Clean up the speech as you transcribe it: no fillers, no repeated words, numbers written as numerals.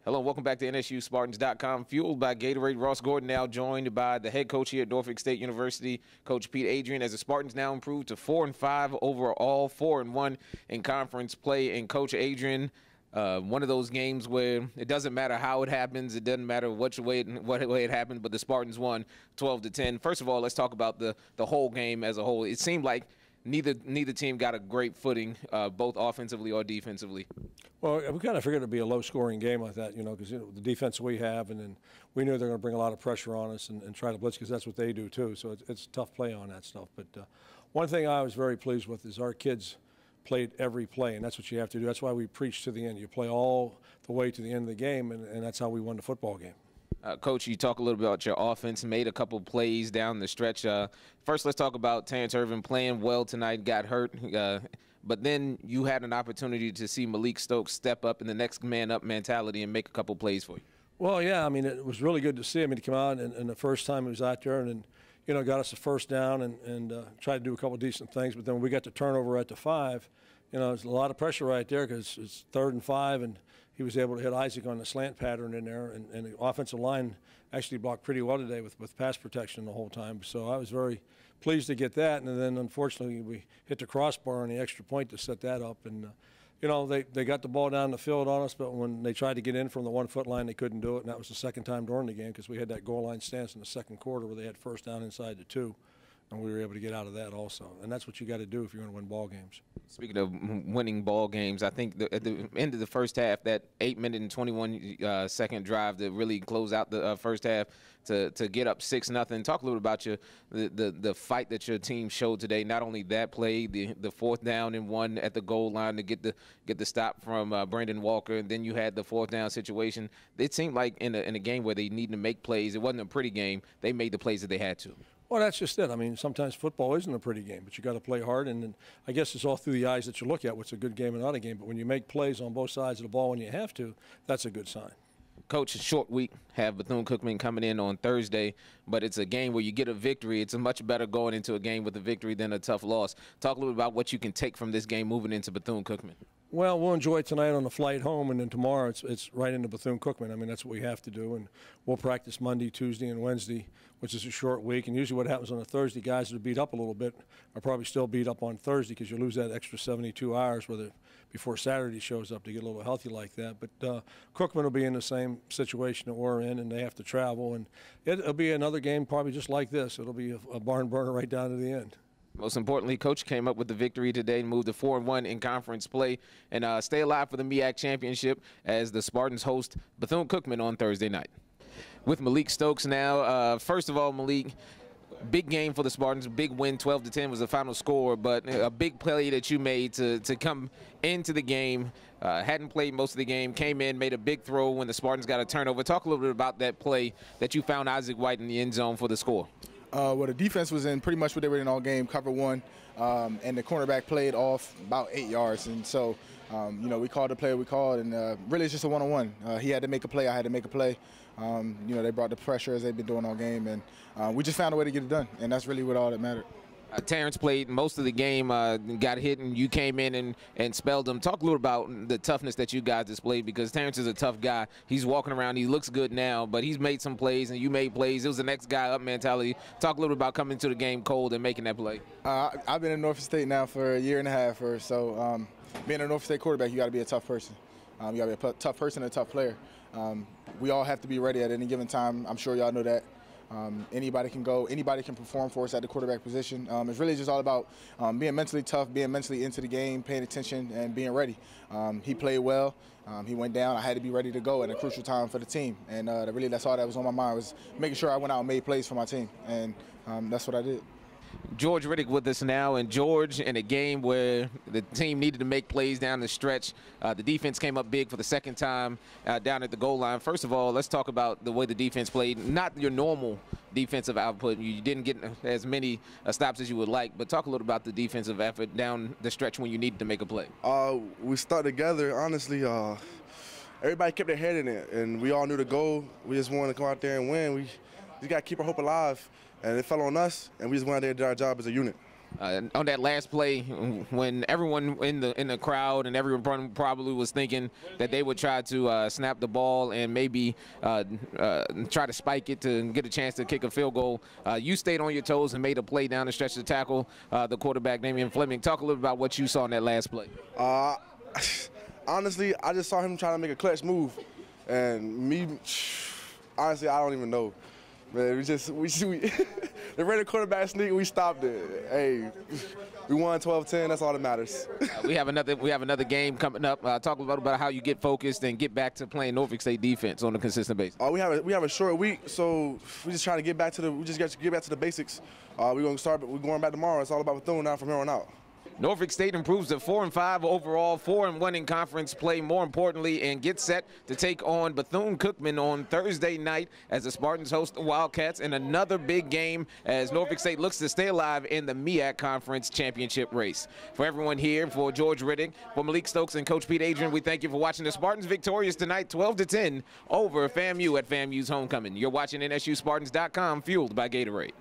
Hello, welcome back to NSUSpartans.com. Fueled by Gatorade. Ross Gordon now joined by the head coach here at Norfolk State University, Coach Pete Adrian, as the Spartans now improved to 4-5 overall, 4-1 in conference play. And Coach Adrian, one of those games where it doesn't matter how it happens, it doesn't matter what way it happened, but the Spartans won 12-10. First of all, let's talk about the whole game as a whole. It seemed like neither team got a great footing, both offensively or defensively. Well, we kind of figured it'd be a low-scoring game like that, because the defense we have, and then we knew they're going to bring a lot of pressure on us and try to blitz, because that's what they do too. So it's tough play on that stuff. But one thing I was very pleased with is our kids played every play, and that's what you have to do. That's why we preach to the end. You play all the way to the end of the game, and that's how we won the football game. Coach, you talk a little bit about your offense, made a couple plays down the stretch. First, let's talk about Terrence Irvin playing well tonight, got hurt. But then you had an opportunity to see Malik Stokes step up in the next man up mentality and make a couple plays for you. Well, yeah, I mean, it was really good to see him to come out, and the first time he was out there and got us the first down and tried to do a couple decent things. But then when we got the turnover at the 5, there's a lot of pressure right there because it's 3rd and 5, and he was able to hit Isaac on the slant pattern in there, and the offensive line actually blocked pretty well today with pass protection the whole time. So I was very pleased to get that, and then unfortunately we hit the crossbar on the extra point to set that up. And they got the ball down the field on us, but when they tried to get in from the 1-foot line, they couldn't do it, and that was the second time during the game because we had that goal line stance in the second quarter where they had first down inside the 2. And we were able to get out of that also. And that's what you got to do if you're going to win ball games. Speaking of winning ball games, I think at the end of the first half, that 8-minute and 21-second drive to really close out the first half to get up 6-0. Talk a little about the fight that your team showed today. Not only that play, the 4th down and 1 at the goal line to get the stop from Brandon Walker, and then you had the 4th down situation. It seemed like in a game where they needed to make plays, it wasn't a pretty game. They made the plays that they had to. Well, that's just it. I mean, sometimes football isn't a pretty game, but you got to play hard, and I guess it's all through the eyes that you look at what's a good game and not a game. But when you make plays on both sides of the ball when you have to, that's a good sign. Coach, a short week, have Bethune-Cookman coming in on Thursday, but it's a game where you get a victory. It's a much better going into a game with a victory than a tough loss. Talk a little bit about what you can take from this game moving into Bethune-Cookman. Well, we'll enjoy it tonight on the flight home, and then tomorrow it's right into Bethune-Cookman. I mean, that's what we have to do, and we'll practice Monday, Tuesday, and Wednesday, which is a short week. And usually what happens on a Thursday, guys that are beat up a little bit are probably still beat up on Thursday because you lose that extra 72 hours before Saturday shows up to get a little healthy like that. But Cookman will be in the same situation that we're in, and they have to travel. And it'll be another game probably just like this. It'll be a barn burner right down to the end. Most importantly, Coach came up with the victory today and moved to 4-1 in conference play and stay alive for the MEAC championship as the Spartans host Bethune-Cookman on Thursday night. With Malik Stokes now, first of all, Malik, big game for the Spartans, big win, 12-10 was the final score, but a big play that you made to come into the game, hadn't played most of the game, came in, made a big throw when the Spartans got a turnover. Talk a little bit about that play that you found Isaac White in the end zone for the score. Well, the defense was in pretty much what they were in all game, cover 1, and the cornerback played off about 8 yards. And so, we called the play we called, and really it's just a one-on-one. He had to make a play, I had to make a play. They brought the pressure as they've been doing all game, and we just found a way to get it done, and that's really what all that mattered. Terrence played most of the game, got hit, and you came in and spelled him. Talk a little about the toughness that you guys displayed, because Terrence is a tough guy. He's walking around. He looks good now, but he's made some plays, and you made plays. It was the next guy up mentality. Talk a little bit about coming to the game cold and making that play. I've been in Norfolk State now for a year and a half or so. Being a Norfolk State quarterback, you got to be a tough person. You got to be a tough person and a tough player. We all have to be ready at any given time. I'm sure y'all know that. Anybody can go, anybody can perform for us at the quarterback position. It's really just all about being mentally tough, being mentally into the game, paying attention, and being ready. He played well. He went down. I had to be ready to go at a crucial time for the team. And really that's all that was on my mind, was making sure I went out and made plays for my team. And that's what I did. George Riddick with us now, and George, in a game where the team needed to make plays down the stretch, the defense came up big for the second time down at the goal line. First of all, let's talk about the way the defense played. Not your normal defensive output. You didn't get as many stops as you would like, but talk a little about the defensive effort down the stretch when you needed to make a play. We stuck together, honestly. Everybody kept their head in it, and we all knew the goal. We just wanted to come out there and win. We just got to keep our hope alive. And it fell on us, and we just went out there and did our job as a unit. On that last play, when everyone in the crowd and everyone probably was thinking that they would try to snap the ball and maybe try to spike it to get a chance to kick a field goal, you stayed on your toes and made a play down the stretch to tackle the quarterback, Damian Fleming. Talk a little about what you saw in that last play. Honestly, I just saw him trying to make a clutch move, and me, honestly, I don't even know. Man, we the Raider quarterback sneak, we stopped it. Hey, we won 12-10. That's all that matters. We have another game coming up. Talk a little about how you get focused and get back to playing Norfolk State defense on a consistent basis. We have a short week, so we just trying to get back to the basics. We're going back tomorrow. It's all about Bethune now from here on out. Norfolk State improves to 4-5 overall, 4-1 in conference play, more importantly, and gets set to take on Bethune-Cookman on Thursday night as the Spartans host the Wildcats in another big game as Norfolk State looks to stay alive in the MEAC Conference Championship race. For everyone here, for George Riddick, for Malik Stokes and Coach Pete Adrian, we thank you for watching. The Spartans victorious tonight, 12-10 over FAMU at FAMU's homecoming. You're watching NSUSpartans.com, fueled by Gatorade.